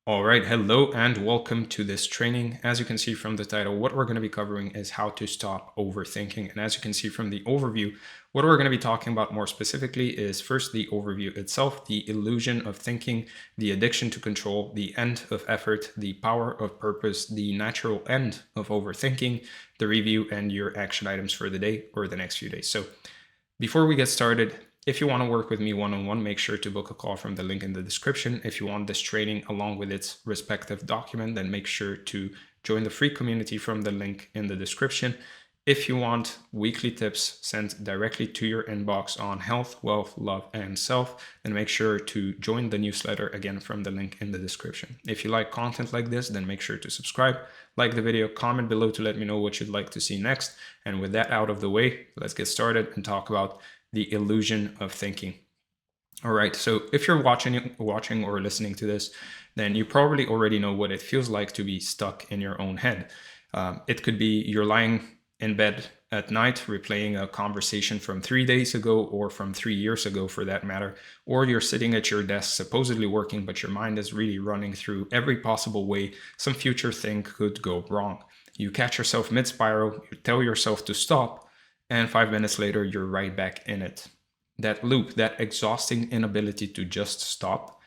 All right, hello and welcome to this training. As you can see from the title, what we're going to be covering is how to stop overthinking. And as you can see from the overview, what we're going to be talking about more specifically is first the overview itself, the illusion of thinking, the addiction to control, the end of effort, the power of purpose, the natural end of overthinking, the review, and your action items for the day or the next few days. So before we get started, if you want to work with me one-on-one, make sure to book a call from the link in the description. If you want this training along with its respective document, then make sure to join the free community from the link in the description. If you want weekly tips sent directly to your inbox on health, wealth, love, and self, then make sure to join the newsletter again from the link in the description. If you like content like this, then make sure to subscribe, like the video, comment below to let me know what you'd like to see next. And with that out of the way, let's get started and talk about the illusion of thinking. All right, so if you're watching or listening to this, then you probably already know what it feels like to be stuck in your own head. It could be you're lying in bed at night replaying a conversation from 3 days ago or from 3 years ago for that matter, or you're sitting at your desk supposedly working, but your mind is really running through every possible way some future thing could go wrong. You catch yourself mid-spiral, you tell yourself to stop, and 5 minutes later, you're right back in it. That loop, that exhausting inability to just stop.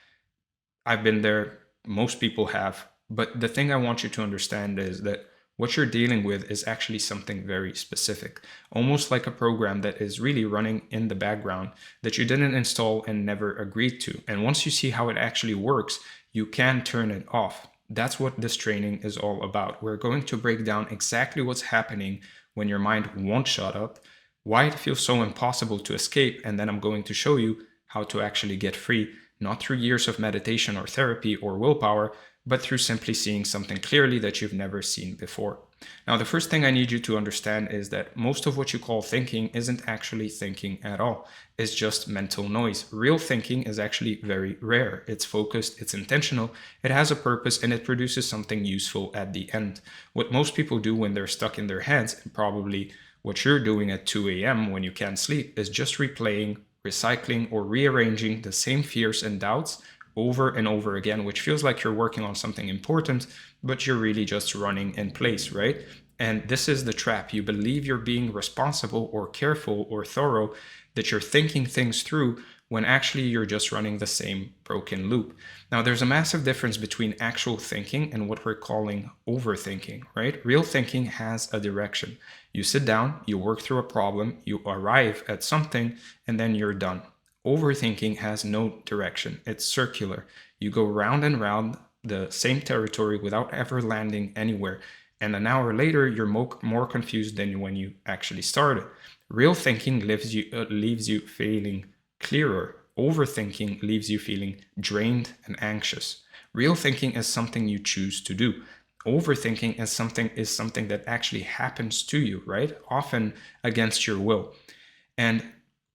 I've been there, most people have, but the thing I want you to understand is that what you're dealing with is actually something very specific, almost like a program that is really running in the background that you didn't install and never agreed to. And once you see how it actually works, you can turn it off. That's what this training is all about. We're going to break down exactly what's happening when your mind won't shut up, why it feels so impossible to escape, and then I'm going to show you how to actually get free, not through years of meditation or therapy or willpower, but through simply seeing something clearly that you've never seen before. Now, the first thing I need you to understand is that most of what you call thinking isn't actually thinking at all. It's just mental noise. Real thinking is actually very rare. It's focused, it's intentional, it has a purpose, and it produces something useful at the end. What most people do when they're stuck in their heads, and probably what you're doing at 2 a.m. when you can't sleep, is just replaying, recycling, or rearranging the same fears and doubts over and over again, which feels like you're working on something important, but you're really just running in place, right? And this is the trap. You believe you're being responsible or careful or thorough, that you're thinking things through, when actually you're just running the same broken loop. Now, there's a massive difference between actual thinking and what we're calling overthinking, right? Real thinking has a direction. You sit down, you work through a problem, you arrive at something, and then you're done. Overthinking has no direction. It's circular. You go round and round the same territory without ever landing anywhere. And an hour later, you're more confused than when you actually started. Real thinking leaves you feeling clearer. Overthinking leaves you feeling drained and anxious. Real thinking is something you choose to do. Overthinking is something that actually happens to you, right? Often against your will. And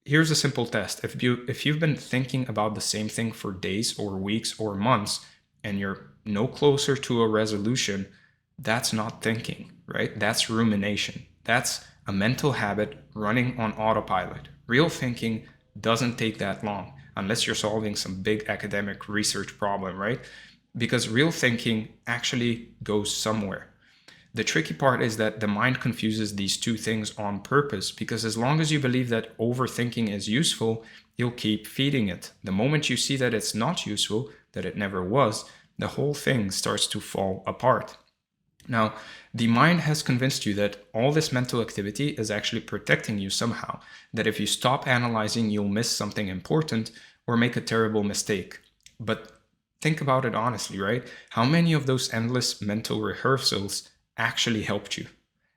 here's a simple test. If you've been thinking about the same thing for days or weeks or months, and you're no closer to a resolution, that's not thinking, right? That's rumination. That's a mental habit running on autopilot. Real thinking doesn't take that long, unless you're solving some big academic research problem, right? Because real thinking actually goes somewhere. The tricky part is that the mind confuses these two things on purpose, because as long as you believe that overthinking is useful, you'll keep feeding it. The moment you see that it's not useful, that it never was, the whole thing starts to fall apart. Now, the mind has convinced you that all this mental activity is actually protecting you somehow, that if you stop analyzing, you'll miss something important or make a terrible mistake. But think about it honestly, right? How many of those endless mental rehearsals actually helped you?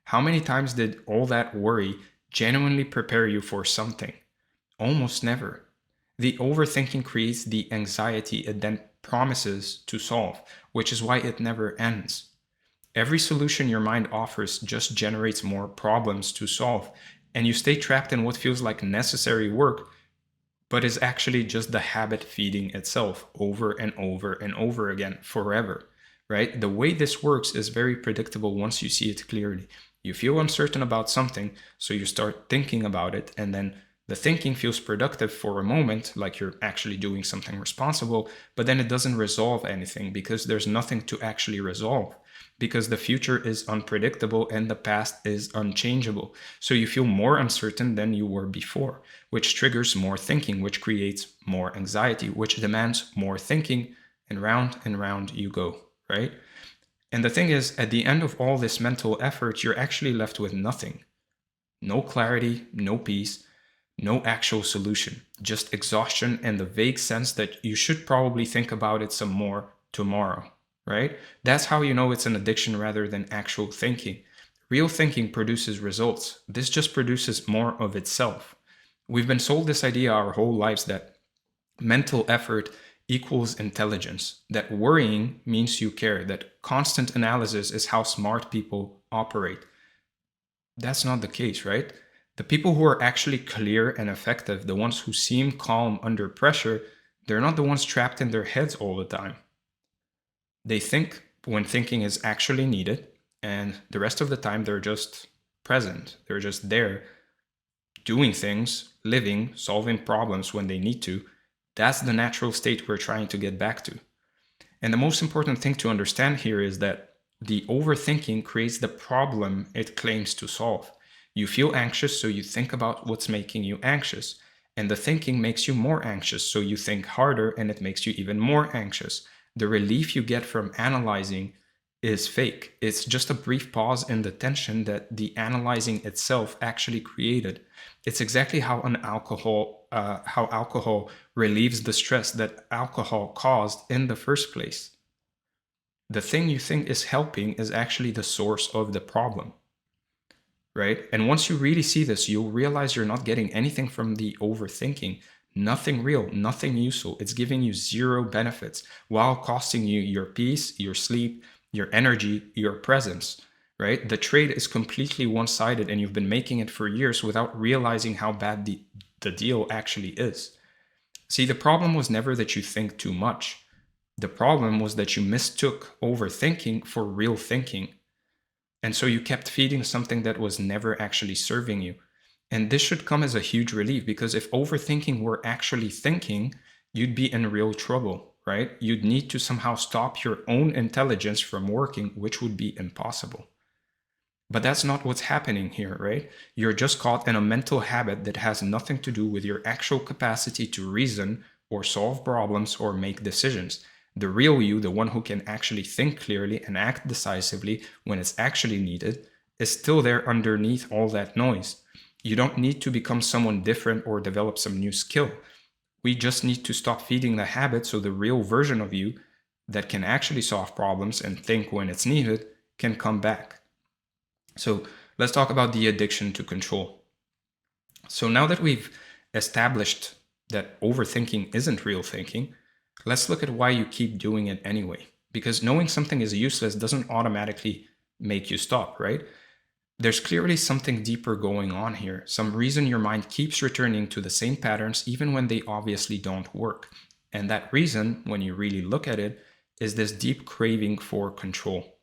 How many times did all that worry genuinely prepare you for something? Almost never. The overthinking creates the anxiety it then promises to solve, which is why it never ends. Every solution your mind offers just generates more problems to solve, and you stay trapped in what feels like necessary work, but is actually just the habit feeding itself over and over and over again forever, right? The way this works is very predictable once you see it clearly. You feel uncertain about something, so you start thinking about it, and then The thinking feels productive for a moment, like you're actually doing something responsible, but then it doesn't resolve anything because there's nothing to actually resolve, because the future is unpredictable and the past is unchangeable. So you feel more uncertain than you were before, which triggers more thinking, which creates more anxiety, which demands more thinking, and round you go, right? And the thing is, at the end of all this mental effort, you're actually left with nothing. No clarity, no peace, no actual solution, just exhaustion and the vague sense that you should probably think about it some more tomorrow, right? That's how you know it's an addiction rather than actual thinking. Real thinking produces results. This just produces more of itself. We've been sold this idea our whole lives that mental effort equals intelligence, that worrying means you care, that constant analysis is how smart people operate. That's not the case, right? The people who are actually clear and effective, the ones who seem calm under pressure, they're not the ones trapped in their heads all the time. They think when thinking is actually needed, and the rest of the time they're just present. They're just there, doing things, living, solving problems when they need to. That's the natural state we're trying to get back to. And the most important thing to understand here is that the overthinking creates the problem it claims to solve. You feel anxious, so you think about what's making you anxious. And the thinking makes you more anxious, so you think harder and it makes you even more anxious. The relief you get from analyzing is fake. It's just a brief pause in the tension that the analyzing itself actually created. It's exactly how alcohol relieves the stress that alcohol caused in the first place. The thing you think is helping is actually the source of the problem, right? And once you really see this, you'll realize you're not getting anything from the overthinking. Nothing real, nothing useful. It's giving you zero benefits while costing you your peace, your sleep, your energy, your presence, right? The trade is completely one-sided and you've been making it for years without realizing how bad the deal actually is. See, the problem was never that you think too much. The problem was that you mistook overthinking for real thinking. And so you kept feeding something that was never actually serving you. And this should come as a huge relief, because if overthinking were actually thinking, you'd be in real trouble, right? You'd need to somehow stop your own intelligence from working, which would be impossible. But that's not what's happening here, right? You're just caught in a mental habit that has nothing to do with your actual capacity to reason or solve problems or make decisions. The real you, the one who can actually think clearly and act decisively when it's actually needed, is still there underneath all that noise. You don't need to become someone different or develop some new skill. We just need to stop feeding the habit so the real version of you that can actually solve problems and think when it's needed can come back. So let's talk about the addiction to control. So now that we've established that overthinking isn't real thinking, let's look at why you keep doing it anyway. Because knowing something is useless doesn't automatically make you stop, right? There's clearly something deeper going on here, some reason your mind keeps returning to the same patterns even when they obviously don't work. And that reason, when you really look at it, is this deep craving for control.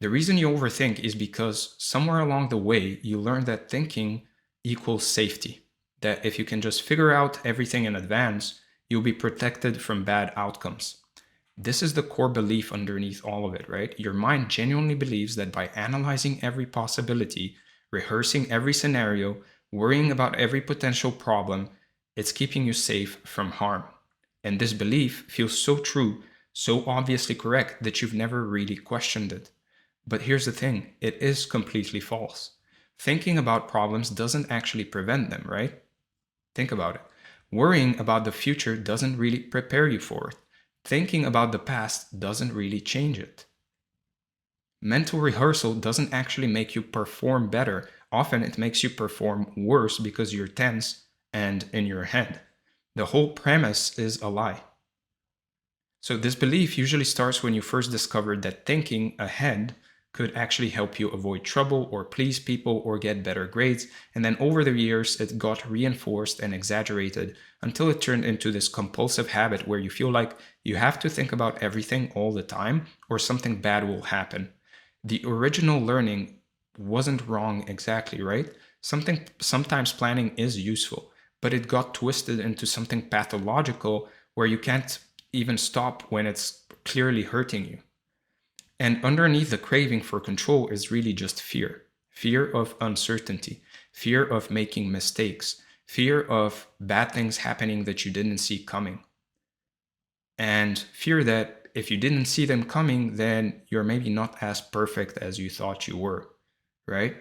The reason you overthink is because somewhere along the way, you learned that thinking equals safety. That if you can just figure out everything in advance, you'll be protected from bad outcomes. This is the core belief underneath all of it, right? Your mind genuinely believes that by analyzing every possibility, rehearsing every scenario, worrying about every potential problem, it's keeping you safe from harm. And this belief feels so true, so obviously correct that you've never really questioned it. But here's the thing, it is completely false. Thinking about problems doesn't actually prevent them, right? Think about it. Worrying about the future doesn't really prepare you for it. Thinking about the past doesn't really change it. Mental rehearsal doesn't actually make you perform better. Often it makes you perform worse because you're tense and in your head. The whole premise is a lie. So this belief usually starts when you first discovered that thinking ahead could actually help you avoid trouble or please people or get better grades, and then over the years it got reinforced and exaggerated until it turned into this compulsive habit where you feel like you have to think about everything all the time or something bad will happen. The original learning wasn't wrong exactly, right? Sometimes planning is useful, but it got twisted into something pathological where you can't even stop when it's clearly hurting you. And underneath the craving for control is really just fear. Fear of uncertainty, fear of making mistakes, fear of bad things happening that you didn't see coming. And fear that if you didn't see them coming, then you're maybe not as perfect as you thought you were, right?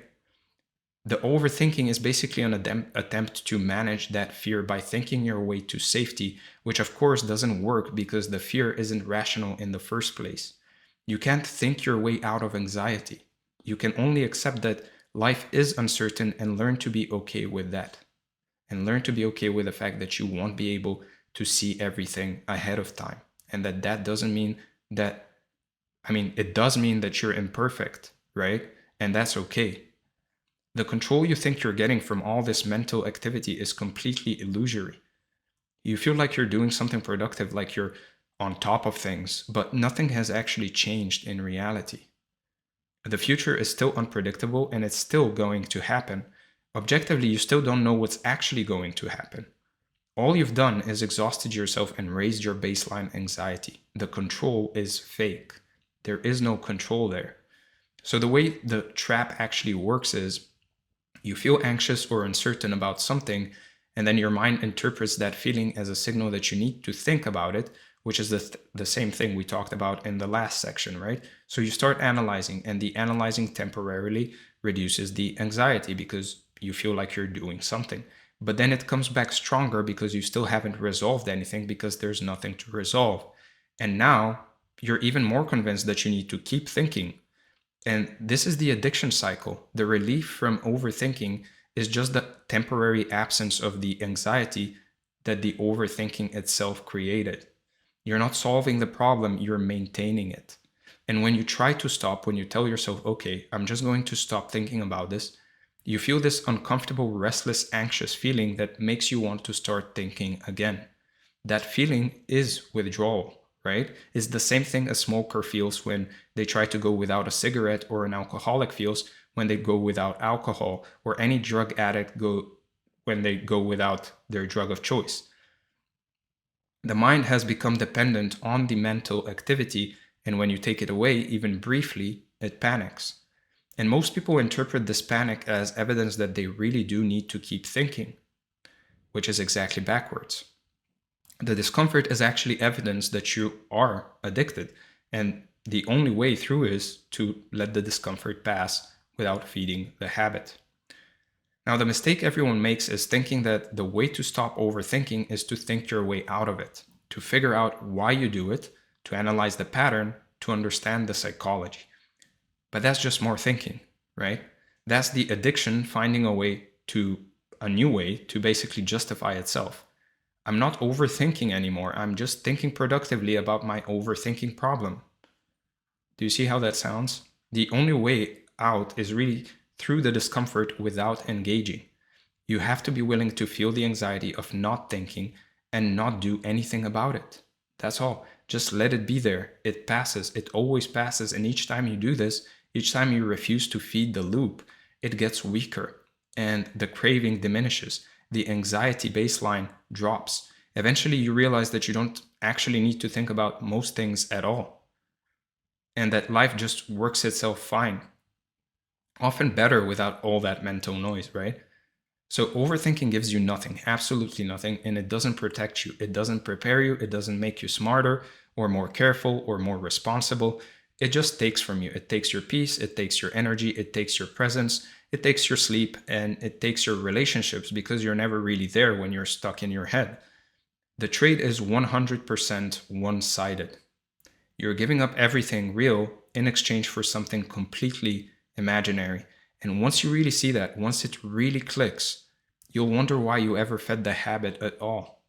The overthinking is basically an attempt to manage that fear by thinking your way to safety, which of course doesn't work because the fear isn't rational in the first place. You can't think your way out of anxiety. You can only accept that life is uncertain and learn to be okay with that. And learn to be okay with the fact that you won't be able to see everything ahead of time. And that doesn't mean that, it does mean that you're imperfect, right? And that's okay. The control you think you're getting from all this mental activity is completely illusory. You feel like you're doing something productive, like you're on top of things, but nothing has actually changed in reality. The future is still unpredictable and it's still going to happen. Objectively, you still don't know what's actually going to happen. All you've done is exhausted yourself and raised your baseline anxiety. The control is fake. There is no control there. So the way the trap actually works is you feel anxious or uncertain about something, and then your mind interprets that feeling as a signal that you need to think about it, which is the same thing we talked about in the last section, right? So you start analyzing, and the analyzing temporarily reduces the anxiety because you feel like you're doing something. But then it comes back stronger because you still haven't resolved anything because there's nothing to resolve. And now you're even more convinced that you need to keep thinking. And this is the addiction cycle. The relief from overthinking is just the temporary absence of the anxiety that the overthinking itself created. You're not solving the problem, you're maintaining it. And when you try to stop, when you tell yourself, okay, I'm just going to stop thinking about this, you feel this uncomfortable, restless, anxious feeling that makes you want to start thinking again. That feeling is withdrawal, right? It's the same thing a smoker feels when they try to go without a cigarette, or an alcoholic feels when they go without alcohol, or any drug addict when they go without their drug of choice. The mind has become dependent on the mental activity, and when you take it away, even briefly, it panics. And most people interpret this panic as evidence that they really do need to keep thinking, which is exactly backwards. The discomfort is actually evidence that you are addicted, and the only way through is to let the discomfort pass without feeding the habit. Now, the mistake everyone makes is thinking that the way to stop overthinking is to think your way out of it, to figure out why you do it, to analyze the pattern, to understand the psychology. But that's just more thinking, right? That's the addiction finding a new way to basically justify itself. I'm not overthinking anymore. I'm just thinking productively about my overthinking problem. Do you see how that sounds? The only way out is really through the discomfort without engaging. You have to be willing to feel the anxiety of not thinking and not do anything about it. That's all. Just let it be there. It passes. It always passes. And each time you do this, each time you refuse to feed the loop, it gets weaker and the craving diminishes. The anxiety baseline drops. Eventually, you realize that you don't actually need to think about most things at all, and that life just works itself fine, often better without all that mental noise, right? So overthinking gives you nothing, absolutely nothing, and it doesn't protect you. It doesn't prepare you. It doesn't make you smarter or more careful or more responsible. It just takes from you. It takes your peace. It takes your energy. It takes your presence. It takes your sleep, and it takes your relationships because you're never really there when you're stuck in your head. The trade is 100% one-sided. You're giving up everything real in exchange for something completely imaginary. And once you really see that, once it really clicks, you'll wonder why you ever fed the habit at all.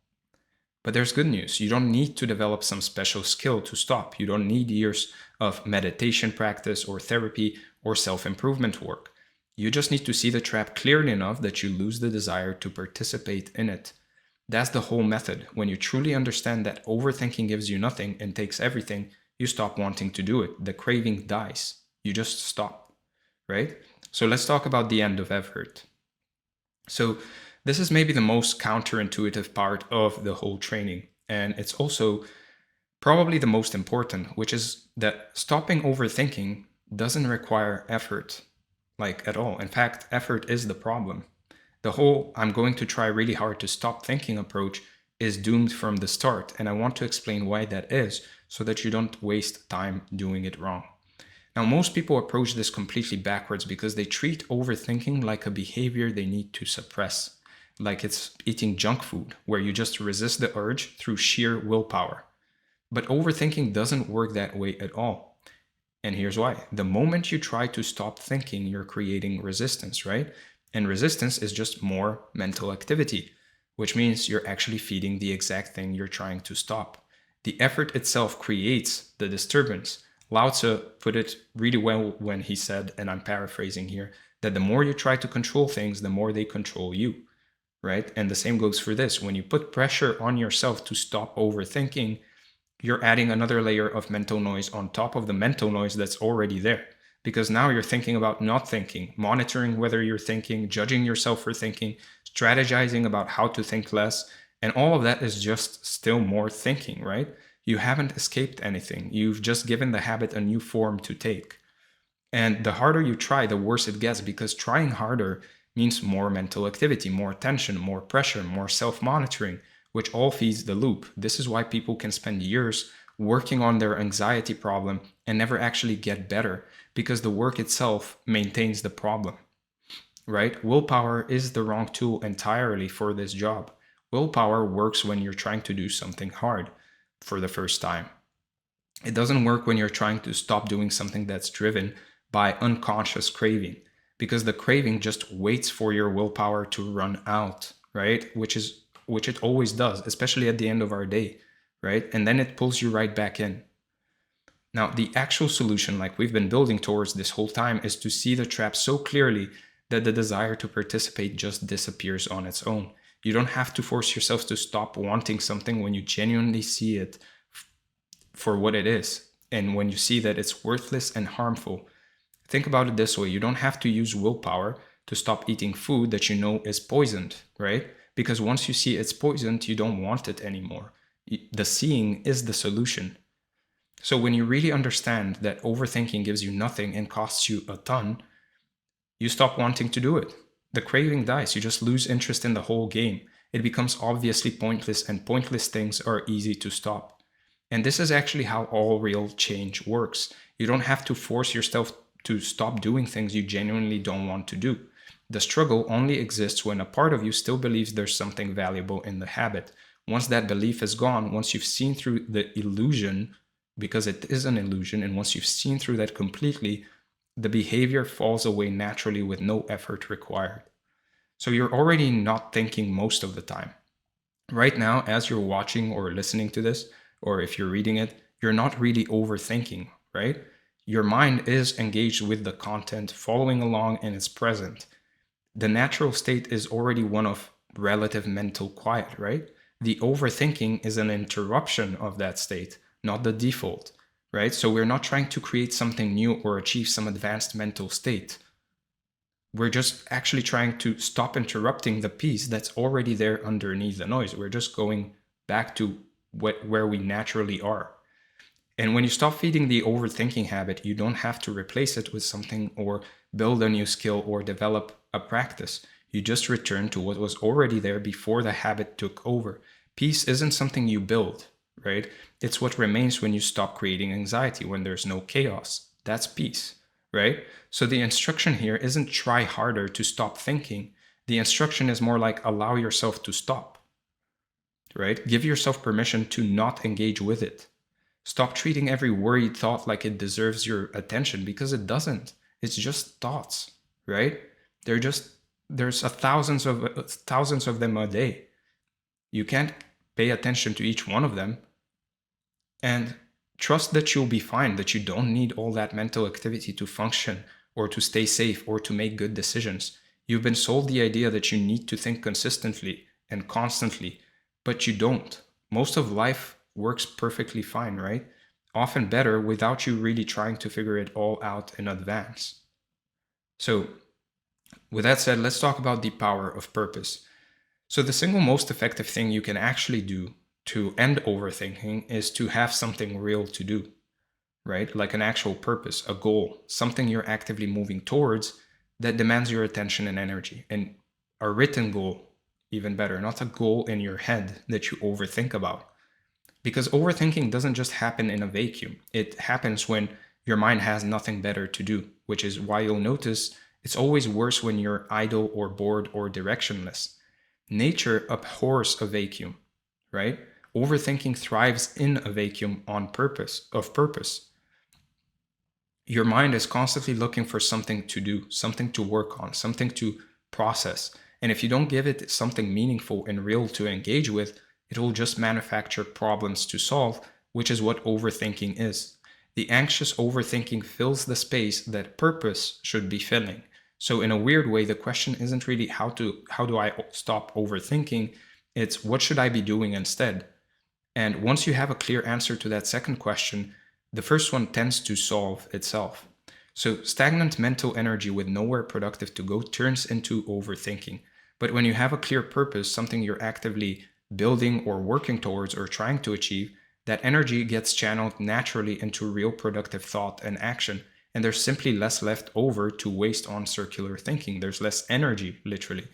But there's good news. You don't need to develop some special skill to stop. You don't need years of meditation practice or therapy or self-improvement work. You just need to see the trap clearly enough that you lose the desire to participate in it. That's the whole method. When you truly understand that overthinking gives you nothing and takes everything, you stop wanting to do it. The craving dies. You just stop, right? So let's talk about the end of effort. So this is maybe the most counterintuitive part of the whole training. And it's also probably the most important, which is that stopping overthinking doesn't require effort, like at all. In fact, effort is the problem. The whole "I'm going to try really hard to stop thinking" approach is doomed from the start, and I want to explain why that is so that you don't waste time doing it wrong. Now, most people approach this completely backwards because they treat overthinking like a behavior they need to suppress, like it's eating junk food, where you just resist the urge through sheer willpower. But overthinking doesn't work that way at all. And here's why. The moment you try to stop thinking, you're creating resistance, right? And resistance is just more mental activity, which means you're actually feeding the exact thing you're trying to stop. The effort itself creates the disturbance. Lao Tzu put it really well when he said, and I'm paraphrasing here, that the more you try to control things, the more they control you, right? And the same goes for this. When you put pressure on yourself to stop overthinking, you're adding another layer of mental noise on top of the mental noise that's already there. Because now you're thinking about not thinking, monitoring whether you're thinking, judging yourself for thinking, strategizing about how to think less. And all of that is just still more thinking, right? You haven't escaped anything. You've just given the habit a new form to take. And the harder you try, the worse it gets, because trying harder means more mental activity, more tension, more pressure, more self-monitoring, which all feeds the loop. This is why people can spend years working on their anxiety problem and never actually get better, because the work itself maintains the problem, right? Willpower is the wrong tool entirely for this job. Willpower works when you're trying to do something hard for the first time. It doesn't work when you're trying to stop doing something that's driven by unconscious craving, because the craving just waits for your willpower to run out, right? Which it always does, especially at the end of our day, right? And then it pulls you right back in. Now, the actual solution, like we've been building towards this whole time, is to see the trap so clearly that the desire to participate just disappears on its own. You don't have to force yourself to stop wanting something when you genuinely see it for what it is, and when you see that it's worthless and harmful. Think about it this way. You don't have to use willpower to stop eating food that you know is poisoned, right? Because once you see it's poisoned, you don't want it anymore. The seeing is the solution. So when you really understand that overthinking gives you nothing and costs you a ton, you stop wanting to do it. The craving dies. You just lose interest in the whole game. It becomes obviously pointless, and pointless things are easy to stop. And this is actually how all real change works. You don't have to force yourself to stop doing things you genuinely don't want to do. The struggle only exists when a part of you still believes there's something valuable in the habit. Once that belief is gone, once you've seen through the illusion, because it is an illusion, and once you've seen through that completely, the behavior falls away naturally with no effort required. So you're already not thinking most of the time. Right now, as you're watching or listening to this, or if you're reading it, you're not really overthinking, right? Your mind is engaged with the content, following along, and it's present. The natural state is already one of relative mental quiet, right? The overthinking is an interruption of that state, not the default, right? So we're not trying to create something new or achieve some advanced mental state. We're just actually trying to stop interrupting the piece that's already there underneath the noise. We're just going back to where we naturally are. And when you stop feeding the overthinking habit, you don't have to replace it with something or build a new skill or develop a practice. You just return to what was already there before the habit took over. Peace isn't something you build, right? It's what remains when you stop creating anxiety, when there's no chaos. That's peace, right? So the instruction here isn't try harder to stop thinking. The instruction is more like allow yourself to stop, right? Give yourself permission to not engage with it. Stop treating every worried thought like it deserves your attention, because it doesn't. It's just thoughts, right? There's thousands of them a day. You can't pay attention to each one of them. And trust that you'll be fine, that you don't need all that mental activity to function or to stay safe or to make good decisions. You've been sold the idea that you need to think consistently and constantly, but you don't. Most of life works perfectly fine, right? Often better without you really trying to figure it all out in advance. So, with that said, let's talk about the power of purpose. So the single most effective thing you can actually do to end overthinking is to have something real to do, right? Like an actual purpose, a goal, something you're actively moving towards that demands your attention and energy. And a written goal, even better, not a goal in your head that you overthink about. Because overthinking doesn't just happen in a vacuum, it happens when your mind has nothing better to do, which is why you'll notice it's always worse when you're idle or bored or directionless. Nature abhors a vacuum, right? Overthinking thrives in a vacuum on purpose, of purpose. Your mind is constantly looking for something to do, something to work on, something to process. And if you don't give it something meaningful and real to engage with, it will just manufacture problems to solve, which is what overthinking is. The anxious overthinking fills the space that purpose should be filling. So in a weird way, the question isn't really how do I stop overthinking? It's what should I be doing instead? And once you have a clear answer to that second question, the first one tends to solve itself. So stagnant mental energy with nowhere productive to go turns into overthinking. But when you have a clear purpose, something you're actively building or working towards or trying to achieve, that energy gets channeled naturally into real productive thought and action. And there's simply less left over to waste on circular thinking. There's less energy, literally.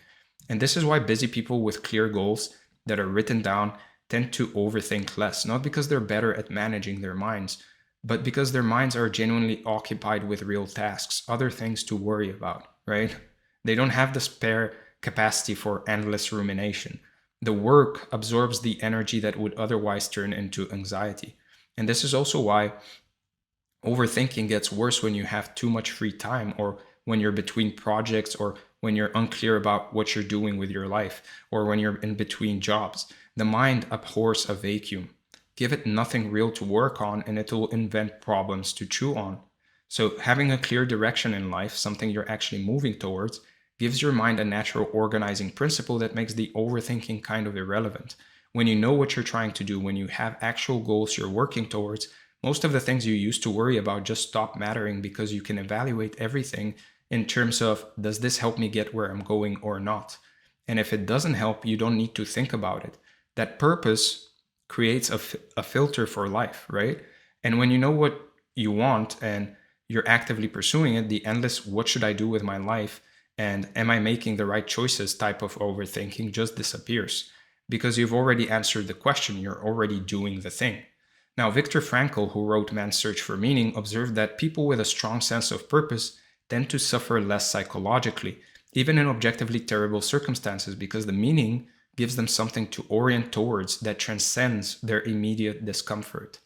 And this is why busy people with clear goals that are written down tend to overthink less, not because they're better at managing their minds, but because their minds are genuinely occupied with real tasks, other things to worry about, right? They don't have the spare capacity for endless rumination. The work absorbs the energy that would otherwise turn into anxiety. And this is also why overthinking gets worse when you have too much free time, or when you're between projects, or when you're unclear about what you're doing with your life, or when you're in between jobs. The mind abhors a vacuum. Give it nothing real to work on and it will invent problems to chew on. So having a clear direction in life, something you're actually moving towards, gives your mind a natural organizing principle that makes the overthinking kind of irrelevant. When you know what you're trying to do, when you have actual goals you're working towards, most of the things you used to worry about just stop mattering, because you can evaluate everything in terms of, does this help me get where I'm going or not? And if it doesn't help, you don't need to think about it. That purpose creates a filter for life, right? And when you know what you want and you're actively pursuing it, the endless what should I do with my life and am I making the right choices type of overthinking just disappears, because you've already answered the question, you're already doing the thing. Now, Viktor Frankl, who wrote Man's Search for Meaning, observed that people with a strong sense of purpose tend to suffer less psychologically, even in objectively terrible circumstances, because the meaning gives them something to orient towards that transcends their immediate discomfort.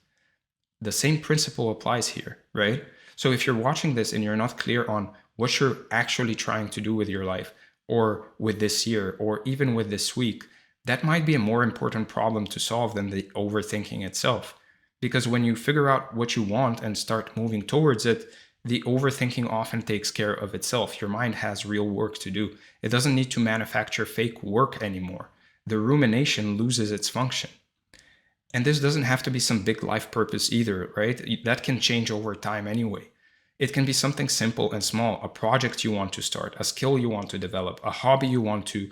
The same principle applies here, right? So if you're watching this and you're not clear on what you're actually trying to do with your life, or with this year, or even with this week, that might be a more important problem to solve than the overthinking itself. Because when you figure out what you want and start moving towards it, the overthinking often takes care of itself. Your mind has real work to do. It doesn't need to manufacture fake work anymore. The rumination loses its function. And this doesn't have to be some big life purpose either, right? That can change over time anyway. It can be something simple and small, a project you want to start, a skill you want to develop, a hobby you want to,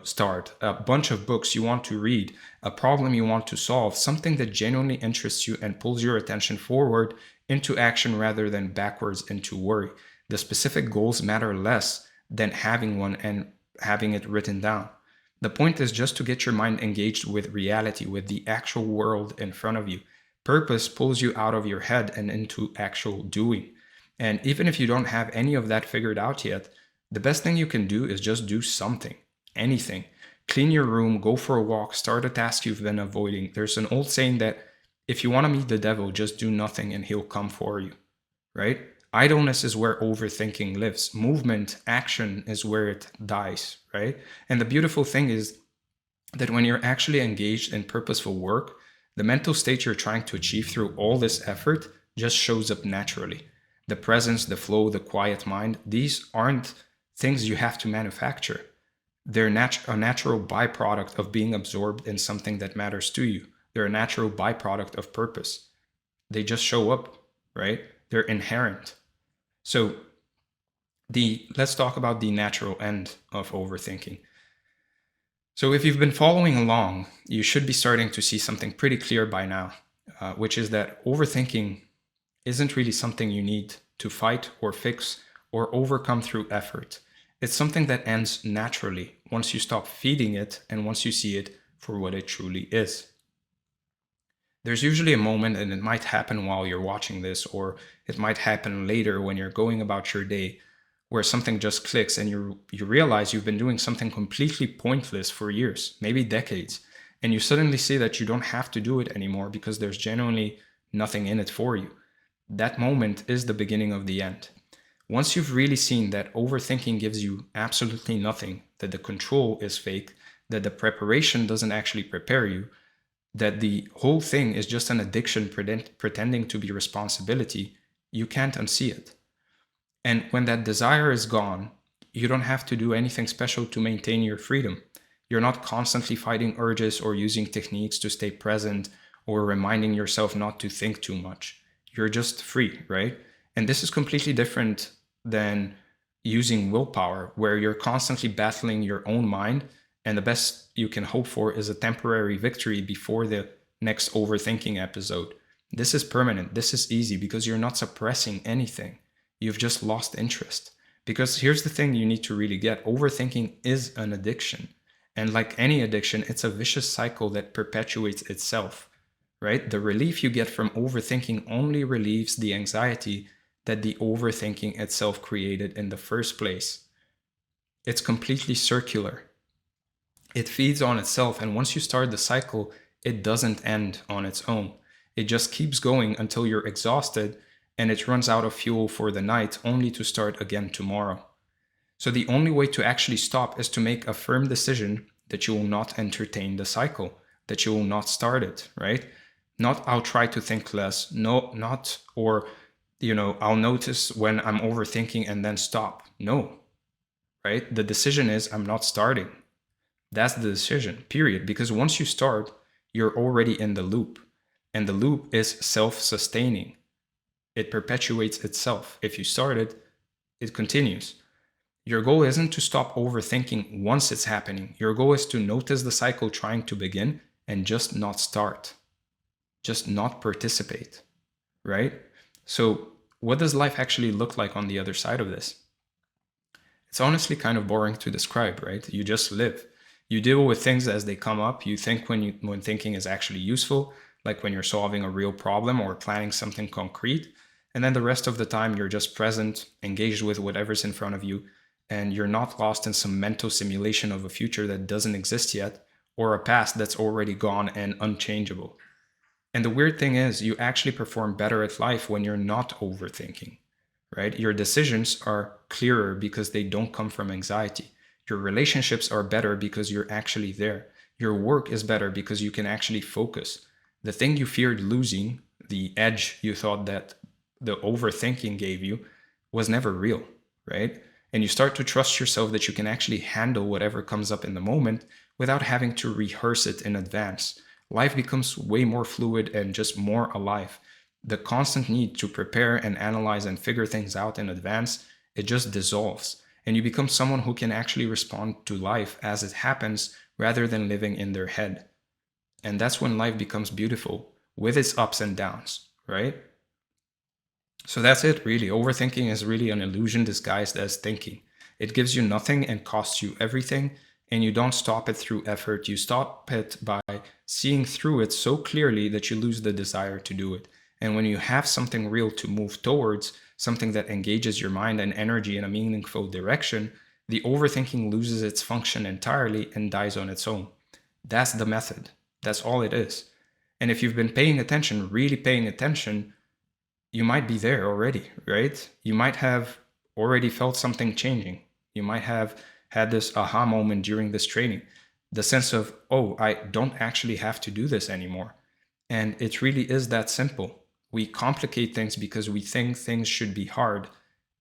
start, a bunch of books you want to read, a problem you want to solve, something that genuinely interests you and pulls your attention forward into action rather than backwards into worry. The specific goals matter less than having one and having it written down. The point is just to get your mind engaged with reality, with the actual world in front of you. Purpose pulls you out of your head and into actual doing. And even if you don't have any of that figured out yet, the best thing you can do is just do something, anything. Clean your room, go for a walk, start a task you've been avoiding. There's an old saying that if you want to meet the devil, just do nothing and he'll come for you, right? Idleness is where overthinking lives. Movement, action is where it dies, right? And the beautiful thing is that when you're actually engaged in purposeful work, the mental state you're trying to achieve through all this effort just shows up naturally. The presence, the flow, the quiet mind, these aren't things you have to manufacture. They're a natural byproduct of being absorbed in something that matters to you. They're a natural byproduct of purpose. They just show up, right? They're inherent. So let's talk about the natural end of overthinking. So if you've been following along, you should be starting to see something pretty clear by now, which is that overthinking isn't really something you need to fight or fix or overcome through effort. It's something that ends naturally once you stop feeding it and once you see it for what it truly is. There's usually a moment, and it might happen while you're watching this, or it might happen later when you're going about your day, where something just clicks and you realize you've been doing something completely pointless for years, maybe decades, and you suddenly see that you don't have to do it anymore because there's genuinely nothing in it for you. That moment is the beginning of the end. Once you've really seen that overthinking gives you absolutely nothing, that the control is fake, that the preparation doesn't actually prepare you, that the whole thing is just an addiction pretending to be responsibility, you can't unsee it. And when that desire is gone, you don't have to do anything special to maintain your freedom. You're not constantly fighting urges or using techniques to stay present or reminding yourself not to think too much. You're just free, right? And this is completely different than using willpower, where you're constantly battling your own mind, and the best you can hope for is a temporary victory before the next overthinking episode. This is permanent. This is easy because you're not suppressing anything. You've just lost interest. Because here's the thing you need to really get: overthinking is an addiction. And like any addiction, it's a vicious cycle that perpetuates itself, right? The relief you get from overthinking only relieves the anxiety that the overthinking itself created in the first place. It's completely circular. It feeds on itself, and once you start the cycle, it doesn't end on its own. It just keeps going until you're exhausted and it runs out of fuel for the night, only to start again tomorrow. So the only way to actually stop is to make a firm decision that you will not entertain the cycle, that you will not start it, right? Not I'll try to think less, no, not, or, I'll notice when I'm overthinking and then stop. No, right? The decision is I'm not starting. That's the decision, period. Because once you start, you're already in the loop. And the loop is self-sustaining. It perpetuates itself. If you start it, it continues. Your goal isn't to stop overthinking once it's happening. Your goal is to notice the cycle trying to begin and just not start. Just not participate, right? So what does life actually look like on the other side of this? It's honestly kind of boring to describe, right? You just live. You deal with things as they come up. You think when thinking is actually useful, like when you're solving a real problem or planning something concrete. And then the rest of the time, you're just present, engaged with whatever's in front of you, and you're not lost in some mental simulation of a future that doesn't exist yet, or a past that's already gone and unchangeable. And the weird thing is, you actually perform better at life when you're not overthinking, right? Your decisions are clearer because they don't come from anxiety. Your relationships are better because you're actually there. Your work is better because you can actually focus. The thing you feared losing, the edge you thought that the overthinking gave you, was never real, right? And you start to trust yourself that you can actually handle whatever comes up in the moment without having to rehearse it in advance. Life becomes way more fluid and just more alive. The constant need to prepare and analyze and figure things out in advance, it just dissolves. And you become someone who can actually respond to life as it happens rather than living in their head. And that's when life becomes beautiful with its ups and downs, right? So that's it, really. Overthinking is really an illusion disguised as thinking. It gives you nothing and costs you everything, and you don't stop it through effort. You stop it by seeing through it so clearly that you lose the desire to do it. And when you have something real to move towards, something that engages your mind and energy in a meaningful direction, the overthinking loses its function entirely and dies on its own. That's the method. That's all it is. And if you've been paying attention, really paying attention, you might be there already, right? You might have already felt something changing. You might have had this aha moment during this training. The sense of, oh, I don't actually have to do this anymore. And it really is that simple. We complicate things because we think things should be hard,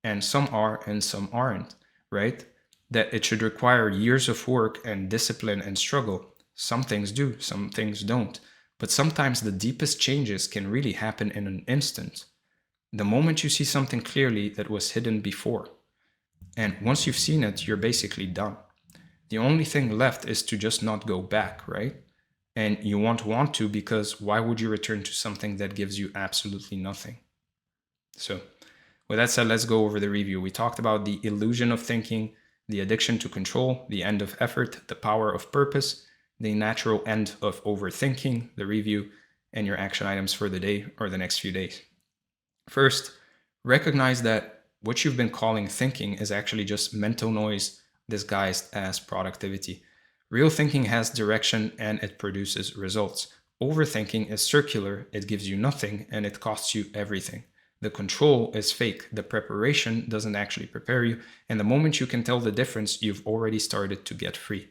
and some are and some aren't, right? That it should require years of work and discipline and struggle. Some things do, some things don't. But sometimes the deepest changes can really happen in an instant. The moment you see something clearly that was hidden before. And once you've seen it, you're basically done. The only thing left is to just not go back, right? And you won't want to, because why would you return to something that gives you absolutely nothing? So with that said, let's go over the review. We talked about the illusion of thinking, the addiction to control, the end of effort, the power of purpose, the natural end of overthinking, the review, and your action items for the day or the next few days. First, recognize that what you've been calling thinking is actually just mental noise disguised as productivity. Real thinking has direction and it produces results. Overthinking is circular, it gives you nothing and it costs you everything. The control is fake, the preparation doesn't actually prepare you, and the moment you can tell the difference, you've already started to get free.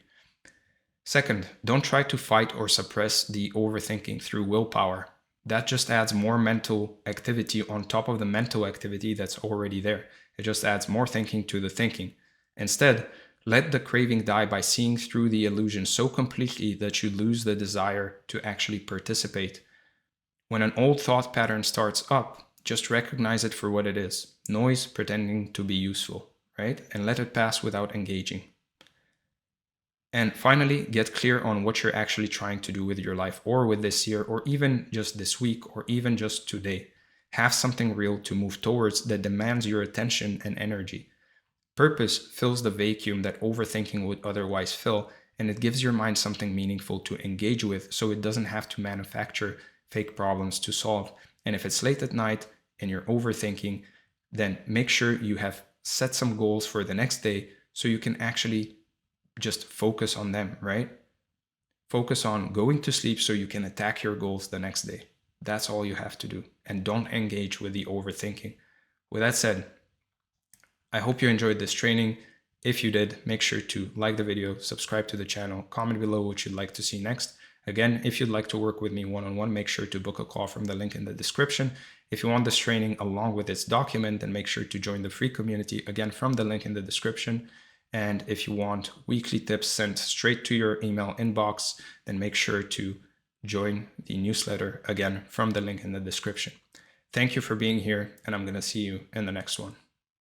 Second, don't try to fight or suppress the overthinking through willpower. That just adds more mental activity on top of the mental activity that's already there. It just adds more thinking to the thinking. Instead, let the craving die by seeing through the illusion so completely that you lose the desire to actually participate. When an old thought pattern starts up, just recognize it for what it is, noise pretending to be useful, right? And let it pass without engaging. And finally, get clear on what you're actually trying to do with your life, or with this year, or even just this week, or even just today. Have something real to move towards that demands your attention and energy. Purpose fills the vacuum that overthinking would otherwise fill, and it gives your mind something meaningful to engage with so it doesn't have to manufacture fake problems to solve. And if it's late at night and you're overthinking, then make sure you have set some goals for the next day so you can actually just focus on them, right? Focus on going to sleep so you can attack your goals the next day. That's all you have to do. And don't engage with the overthinking. With that said, I hope you enjoyed this training. If you did, make sure to like the video, subscribe to the channel, comment below what you'd like to see next. Again, if you'd like to work with me one-on-one, make sure to book a call from the link in the description. If you want this training along with its document, then make sure to join the free community, again, from the link in the description. And if you want weekly tips sent straight to your email inbox, then make sure to join the newsletter, again, from the link in the description. Thank you for being here, and I'm going to see you in the next one.